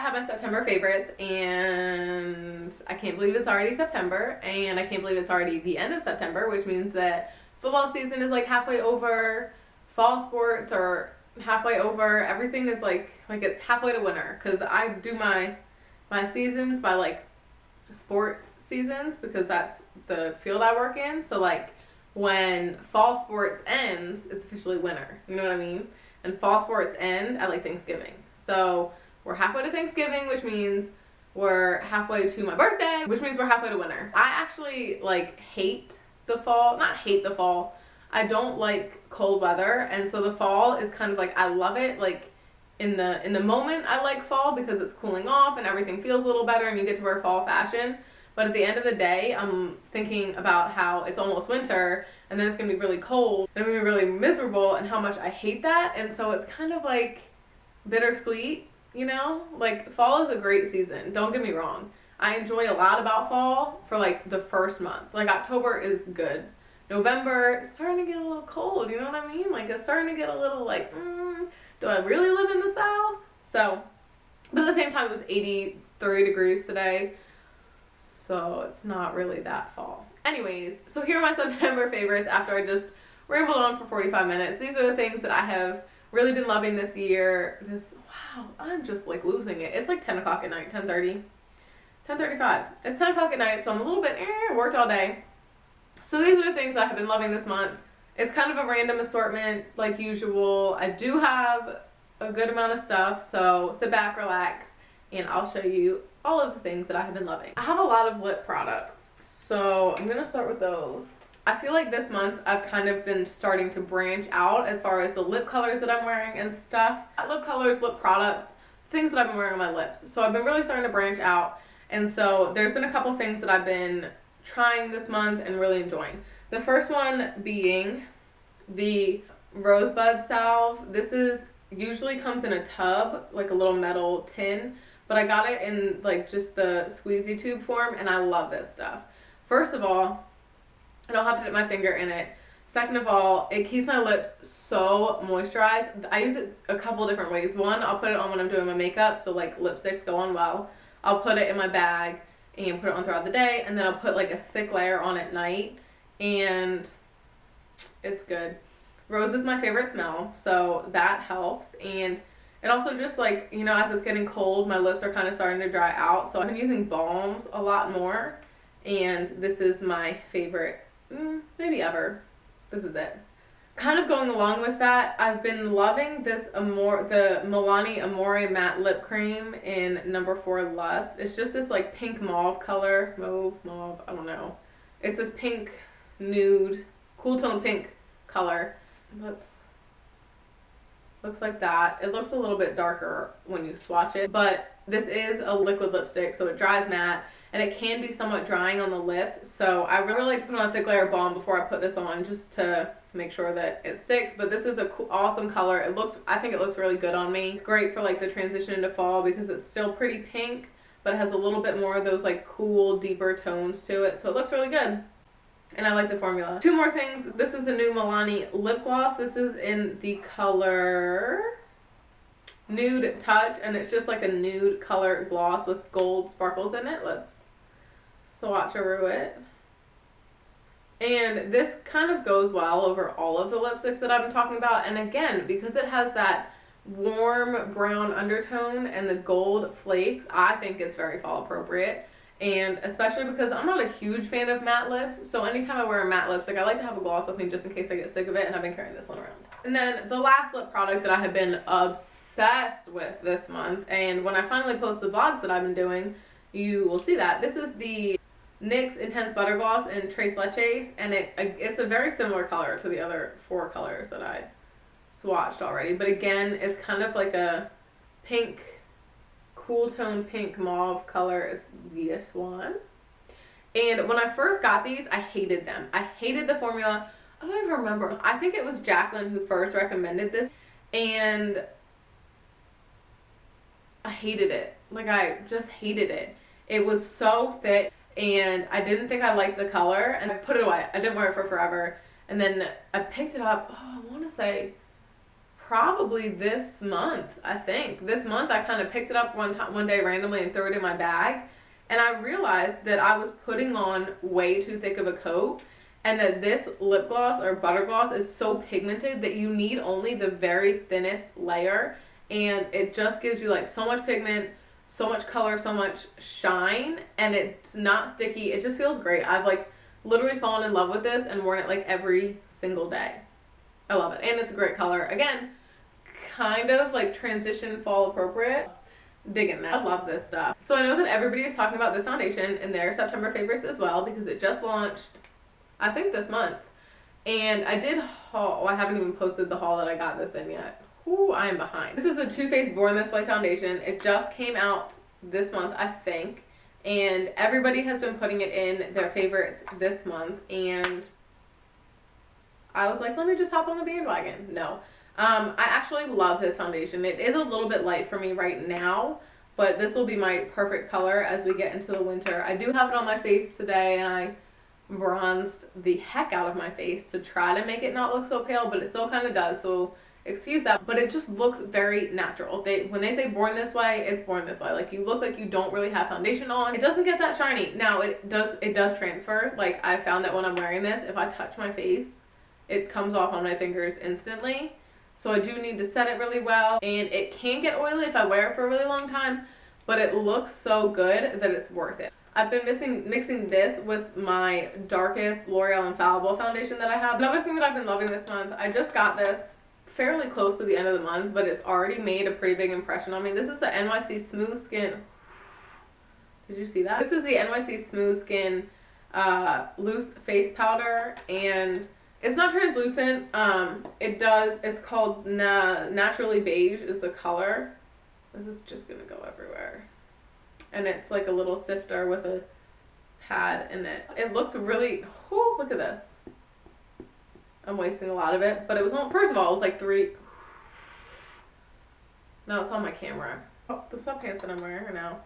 have my September favorites, and I can't believe it's already September, and I can't believe it's already the end of September, which means that football season is like halfway over, fall sports are halfway over, everything is like it's halfway to winter, because I do my seasons by like sports seasons, because that's the field I work in. So like when fall sports ends, it's officially winter, you know what I mean? And fall sports end at like Thanksgiving. So we're halfway to Thanksgiving, which means we're halfway to my birthday, which means we're halfway to winter. I actually like hate the fall, not hate the fall, I don't like cold weather, and so the fall is kind of like, I love it, like in the moment I like fall because it's cooling off and everything feels a little better and you get to wear fall fashion. But at the end of the day, I'm thinking about how it's almost winter and then it's gonna be really cold and I'm gonna be really miserable and how much I hate that. And so it's kind of like bittersweet, you know? Like fall is a great season, don't get me wrong. I enjoy a lot about fall for like the first month. Like October is good. November, it's starting to get a little cold, you know what I mean? Like it's starting to get a little like, do I really live in the South? So, but at the same time it was 83 degrees today. So it's not really that fall. Anyways, so here are my September favorites after I just rambled on for 45 minutes. These are the things that I have really been loving this year. Wow, I'm just like losing it. It's like 10 o'clock at night, 10:30, 10:35. It's 10 o'clock at night, so I'm a little bit, worked all day. So these are the things I have been loving this month. It's kind of a random assortment like usual. I do have a good amount of stuff, so sit back, relax, and I'll show you all of the things that I have been loving. I have a lot of lip products, so I'm gonna start with those. I feel like this month I've kind of been starting to branch out as far as the lip colors that I'm wearing and stuff. Lip colors, lip products, things that I've been wearing on my lips. So I've been really starting to branch out, and so there's been a couple things that I've been trying this month and really enjoying. The first one being the Rosebud Salve. This usually comes in a tub, like a little metal tin, but I got it in like just the squeezy tube form, and I love this stuff. First of all, I don't have to dip my finger in it. Second of all, it keeps my lips so moisturized. I use it a couple different ways. One, I'll put it on when I'm doing my makeup, so like lipsticks go on well. I'll put it in my bag and put it on throughout the day, and then I'll put like a thick layer on at night, and it's good. Rose is my favorite smell, so that helps. And it also just like, you know, as it's getting cold, my lips are kind of starting to dry out, so I've been using balms a lot more, and this is my favorite, maybe ever. This is it. Kind of going along with that, I've been loving this the Milani Amore Matte Lip Cream in number 4 Lust. It's just this like pink mauve color, mauve, I don't know. It's this pink nude, cool tone pink color. Looks like that. It looks a little bit darker when you swatch it, but this is a liquid lipstick, so it dries matte, and it can be somewhat drying on the lips, so I really like to put on a thick layer of balm before I put this on, just to make sure that it sticks. But this is a awesome color. I think it looks really good on me. It's great for like the transition into fall because it's still pretty pink, but it has a little bit more of those like cool, deeper tones to it, so it looks really good. And I like the formula. 2 more things. This is the new Milani lip gloss. This is in the color Nude Touch, and it's just like a nude color gloss with gold sparkles in it. Let's swatch over it. And this kind of goes well over all of the lipsticks that I've been talking about. And again, because it has that warm brown undertone and the gold flakes, I think it's very fall appropriate. And especially because I'm not a huge fan of matte lips, so anytime I wear a matte lipstick, I like to have a gloss with me just in case I get sick of it, and I've been carrying this one around. And then the last lip product that I have been obsessed with this month, and when I finally post the vlogs that I've been doing, you will see that. This is the NYX Intense Butter Gloss in Tres Leches, and it's a very similar color to the other 4 colors that I swatched already. But again, it's kind of like a pink, cool tone pink mauve color. Is this one. And when I first got these, I hated them. I hated the formula. I don't even remember. I think it was Jacqueline who first recommended this, and I hated it. Like, I just hated it. It was so thick, and I didn't think I liked the color, and I put it away. I didn't wear it for forever. And then I picked it up, I want to say probably this month, I think. This month I kind of picked it up one day randomly and threw it in my bag. And I realized that I was putting on way too thick of a coat, and that this lip gloss or butter gloss is so pigmented that you need only the very thinnest layer, and it just gives you like so much pigment, so much color, so much shine, and it's not sticky. It just feels great. I've like literally fallen in love with this and worn it like every single day. I love it, and it's a great color. Again, kind of like transition fall appropriate. Digging that. I love this stuff. So I know that everybody is talking about this foundation in their September favorites as well, because it just launched, I think, this month. And I did haul, I haven't even posted the haul that I got this in yet. Ooh, I am behind. This is the Too Faced Born This Way foundation. It just came out this month, I think. And everybody has been putting it in their favorites this month. And I was like, let me just hop on the bandwagon. No. I actually love this foundation. It is a little bit light for me right now, but this will be my perfect color as we get into the winter. I do have it on my face today, and I bronzed the heck out of my face to try to make it not look so pale, but it still kind of does, so excuse that. But it just looks very natural. When they say born this way, it's born this way. Like, you look like you don't really have foundation on. It doesn't get that shiny. Now, it does transfer. Like, I found that when I'm wearing this, if I touch my face, it comes off on my fingers instantly. So I do need to set it really well, and it can get oily if I wear it for a really long time, but it looks so good that it's worth it. I've been mixing this with my darkest L'Oreal Infallible foundation that I have. Another thing that I've been loving this month, I just got this fairly close to the end of the month, but it's already made a pretty big impression on me. This is the NYC Smooth Skin. Did you see that? This is the NYC Smooth Skin loose face powder, and it's not translucent. It's called Naturally Beige is the color. This is just gonna go everywhere. And it's like a little sifter with a pad in it. It looks really, whoo, look at this. I'm wasting a lot of it, but it was, first of all, it was like 3. No, it's on my camera. Oh, the sweatpants that I'm wearing are now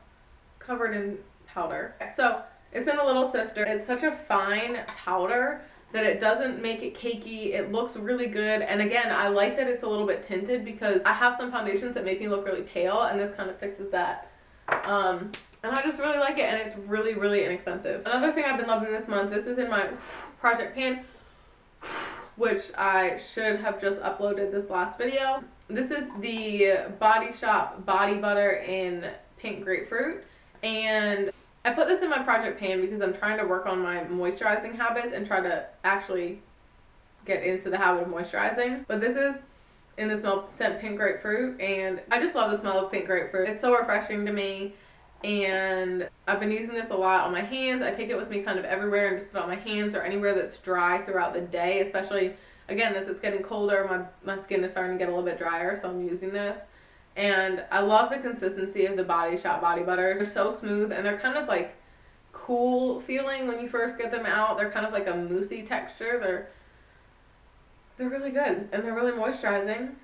covered in powder. So it's in a little sifter. It's such a fine powder that it doesn't make it cakey. It looks really good. And again, I like that it's a little bit tinted, because I have some foundations that make me look really pale, and this kind of fixes that. And I just really like it, and it's really, really inexpensive. Another thing I've been loving this month, this is in my project pan, which I should have just uploaded this last video. This is the Body Shop Body Butter in Pink Grapefruit, and I put this in my project pan because I'm trying to work on my moisturizing habits and try to actually get into the habit of moisturizing. But this is in the scent Pink Grapefruit, and I just love the smell of pink grapefruit. It's so refreshing to me, and I've been using this a lot on my hands. I take it with me kind of everywhere and just put it on my hands or anywhere that's dry throughout the day, especially, again, as it's getting colder, my skin is starting to get a little bit drier, so I'm using this. And I love the consistency of the Body Shop body butters. They're so smooth, and they're kind of like cool feeling when you first get them out. They're kind of like a moussey texture. They're really good, and they're really moisturizing.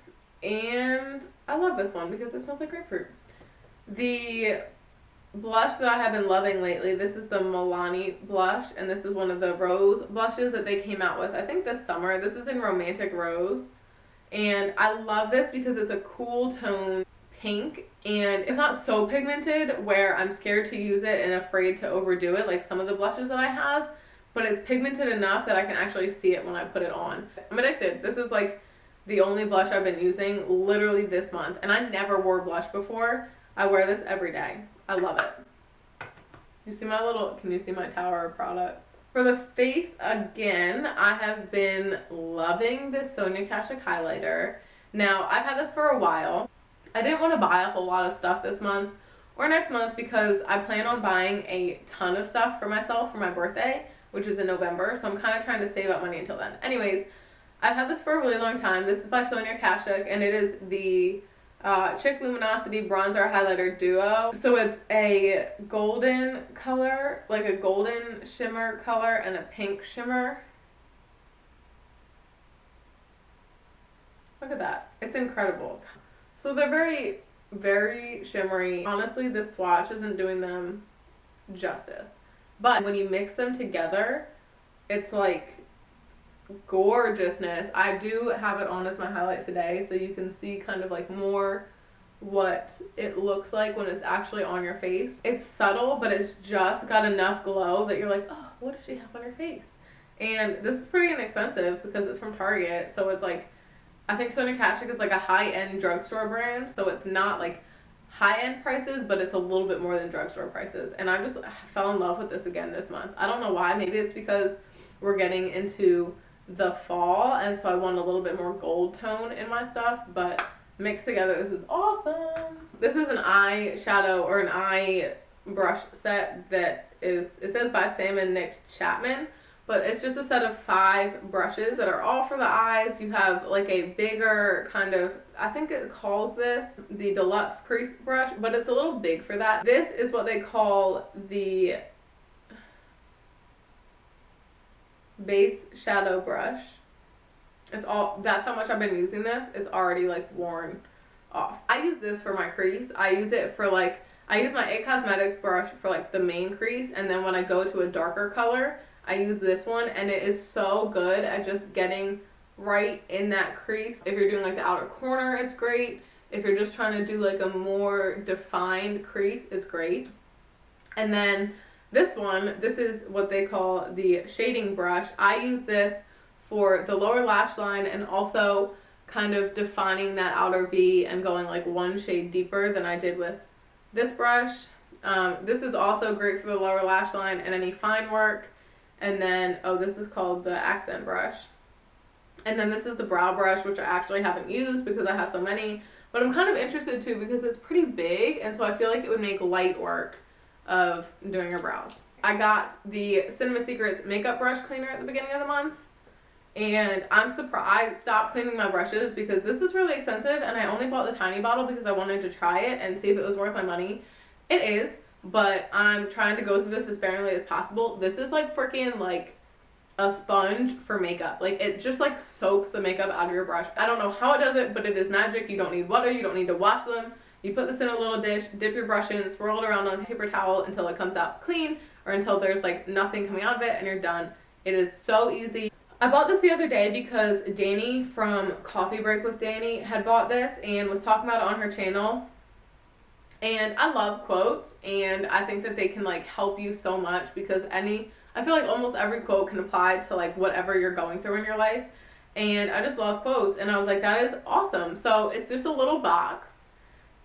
And I love this one because it smells like grapefruit. The blush that I have been loving lately, this is the Milani blush, and this is one of the rose blushes that they came out with, I think, this summer. This is in Romantic Rose. And I love this because it's a cool tone pink, and it's not so pigmented where I'm scared to use it and afraid to overdo it like some of the blushes that I have, but it's pigmented enough that I can actually see it when I put it on. I'm addicted. This is like the only blush I've been using literally this month, and I never wore blush before. I wear this every day. I love it. You see can you see my tower of products? For the face, again, I have been loving this Sonia Kashuk highlighter. Now, I've had this for a while. I didn't want to buy a whole lot of stuff this month or next month because I plan on buying a ton of stuff for myself for my birthday, which is in November, so I'm kind of trying to save up money until then. Anyways, I've had this for a really long time. This is by Sonia Kashuk, and it is the Chick Luminosity Bronzer Highlighter Duo. So it's a golden color, like a golden shimmer color, and a pink shimmer. Look at that. It's incredible. So they're very, very shimmery. Honestly, this swatch isn't doing them justice. But when you mix them together, it's like gorgeousness. I do have it on as my highlight today, so you can see kind of like more what it looks like when it's actually on your face. It's subtle, but it's just got enough glow that you're like, oh, what does she have on her face? And this is pretty inexpensive because it's from Target, so it's like, I think Sonia Kashuk is like a high-end drugstore brand, so it's not like high-end prices, but it's a little bit more than drugstore prices. And I just fell in love with this again this month. I don't know why. Maybe it's because we're getting into the fall, and so I want a little bit more gold tone in my stuff, but mixed together, this is awesome. This is an eyeshadow or an eye brush set that is, it says by Sam and Nick Chapman, but it's just a set of 5 brushes that are all for the eyes. You have like a bigger kind of, I think it calls this the deluxe crease brush, but it's a little big for that. This is what they call the base shadow brush. It's all, that's how much I've been using this. It's already like worn off. I use this for my crease. I use it for like, I use my IT Cosmetics brush for like the main crease, and then when I go to a darker color, I use this one, and it is so good at just getting right in that crease. If you're doing like the outer corner, it's great. If you're just trying to do like a more defined crease, it's great. And then this one, this is what they call the shading brush. I use this for the lower lash line and also kind of defining that outer V and going like one shade deeper than I did with this brush. This is also great for the lower lash line and any fine work. And then, oh, this is called the accent brush. And then this is the brow brush, which I actually haven't used because I have so many, but I'm kind of interested too because it's pretty big, and so I feel like it would make light work of doing your brows. I got the Cinema Secrets makeup brush cleaner at the beginning of the month, and I'm surprised. I stopped cleaning my brushes because this is really expensive, and I only bought the tiny bottle because I wanted to try it and see if it was worth my money. It is, but I'm trying to go through this as sparingly as possible. This is like freaking like a sponge for makeup. Like it just like soaks the makeup out of your brush. I don't know how it does it, but it is magic. You don't need water. You don't need to wash them. You put this in a little dish, dip your brush in, swirl it around on a paper towel until it comes out clean, or until there's like nothing coming out of it, and you're done. It is so easy. I bought this the other day because Danny from Coffee Break with Danny had bought this and was talking about it on her channel. And I love quotes, and I think that they can like help you so much because I feel like almost every quote can apply to like whatever you're going through in your life. And I just love quotes, and I was like, that is awesome. So it's just a little box,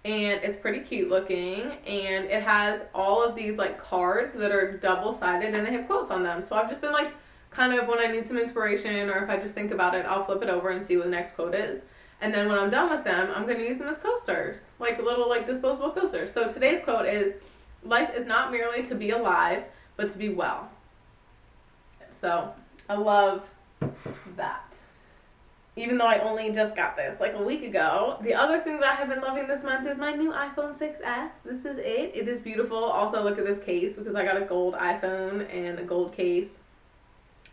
and it's pretty cute looking, and it has all of these like cards that are double-sided, and they have quotes on them. So I've just been like, kind of when I need some inspiration, or if I just think about it, I'll flip it over and see what the next quote is. And then when I'm done with them, I'm going to use them as coasters, like little like disposable coasters. So today's quote is, life is not merely to be alive, but to be well. So I love that. Even though I only just got this like a week ago. The other thing that I have been loving this month is my new iPhone 6s. This is it. It is beautiful. Also look at this case because I got a gold iPhone and a gold case.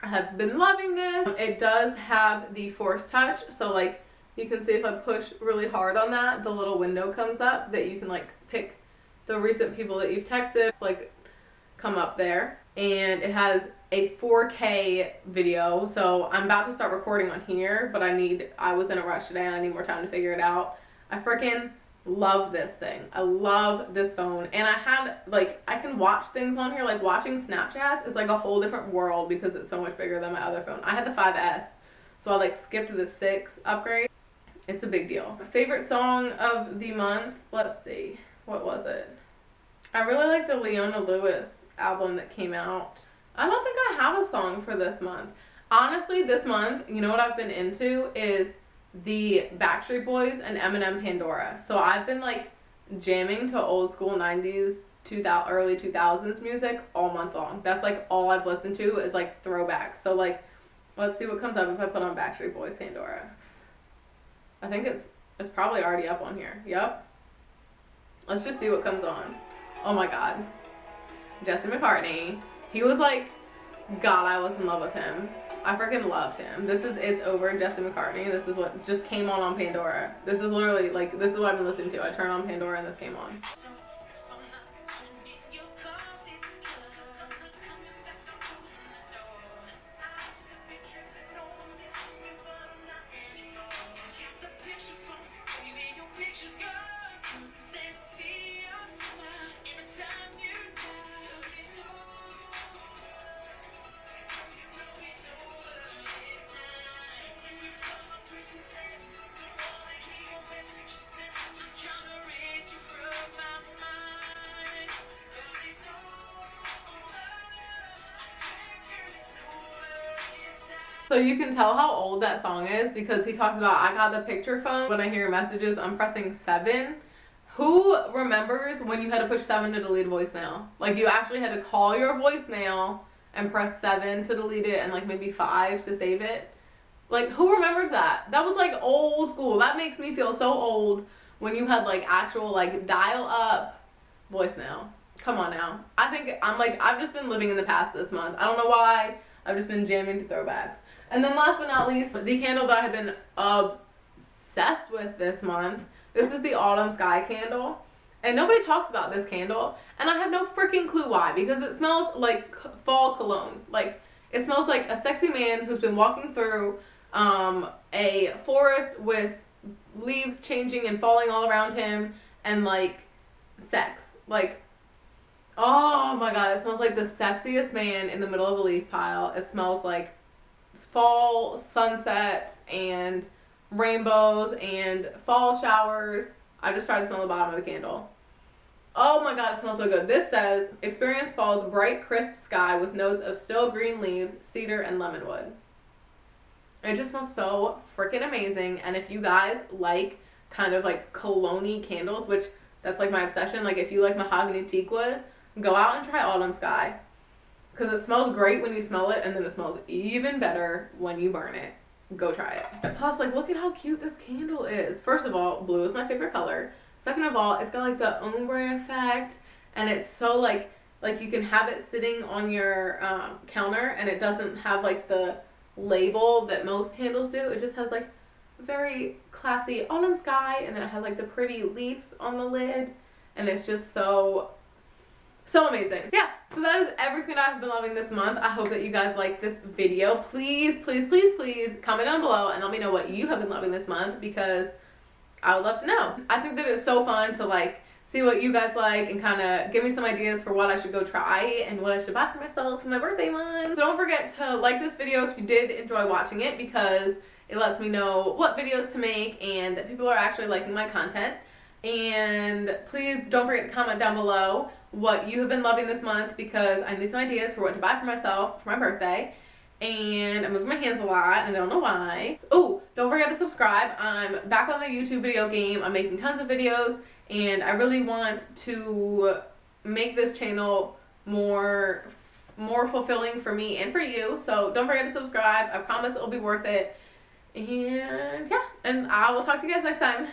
I have been loving this. It does have the Force Touch, so like you can see if I push really hard on that, the little window comes up that you can like pick the recent people that you've texted, like come up there. And it has a 4K video, so I'm about to start recording on here, but I was in a rush today and I need more time to figure it out. I freaking love this thing. I love this phone, and I can watch things on here. Like watching Snapchats is like a whole different world because it's so much bigger than my other phone. I had the 5S, so I like skipped the 6 upgrade. It's a big deal. My favorite song of the month, let's see, what was it? I really like the Leona Lewis album that came out. I don't think I have a song for this month. Honestly, this month, you know what I've been into is the Backstreet Boys and Eminem Pandora. So I've been like jamming to old school 90s, early 2000s music all month long. That's like all I've listened to is like throwbacks. So like, let's see what comes up if I put on Backstreet Boys Pandora. I think it's probably already up on here. Yep. Let's just see what comes on. Oh my god. Jesse McCartney. He was like, God, I was in love with him. I freaking loved him. This is It's Over, Jesse McCartney. This is what just came on Pandora. This is literally like, this is what I've been listening to. I turned on Pandora and this came on. So you can tell how old that song is because he talks about, I got the picture phone. When I hear messages, I'm pressing 7. Who remembers when you had to push 7 to delete a voicemail? Like, you actually had to call your voicemail and press 7 to delete it and like maybe 5 to save it. Like, who remembers that? That was like old school. That makes me feel so old when you had like actual like dial up voicemail. Come on now. I think I've just been living in the past this month. I don't know why. I've just been jamming to Throwbacks. And then last but not least, the candle that I have been obsessed with this month. This is the Autumn Sky candle. And nobody talks about this candle. And I have no freaking clue why. Because it smells like fall cologne. Like, it smells like a sexy man who's been walking through a forest with leaves changing and falling all around him. And like, sex. Like, oh my god, it smells like the sexiest man in the middle of a leaf pile. It smells like fall sunsets and rainbows and fall showers. I just tried to smell the bottom of the candle. Oh my god, it smells so good. This says, experience fall's bright, crisp sky with notes of still green leaves, cedar, and lemonwood. It just smells so freaking amazing. And if you guys like kind of like cologne-y candles, which that's like my obsession, like if you like mahogany teakwood, go out and try Autumn Sky. Because it smells great when you smell it, and then it smells even better when you burn it. Go try it. And plus, like, look at how cute this candle is. First of all, blue is my favorite color. Second of all, it's got like the ombre effect, and it's so like you can have it sitting on your counter, and it doesn't have like the label that most candles do. It just has like very classy Autumn Sky, and then it has like the pretty leaves on the lid, and it's just so amazing. Yeah, so that is everything I've been loving this month. I hope that you guys like this video. Please, please, please, please comment down below and let me know what you have been loving this month, because I would love to know. I think that it's so fun to like see what you guys like and kind of give me some ideas for what I should go try and what I should buy for myself for my birthday month. So don't forget to like this video if you did enjoy watching it, because it lets me know what videos to make and that people are actually liking my content. And please don't forget to comment down below what you have been loving this month, because I need some ideas for what to buy for myself for my birthday. And I'm moving my hands a lot and I don't know why. Oh, don't forget to subscribe. I'm back on the YouTube video game. I'm making tons of videos, and I really want to make this channel more fulfilling for me and for you. So don't forget to subscribe. I promise it'll be worth it. And yeah, and I will talk to you guys next time.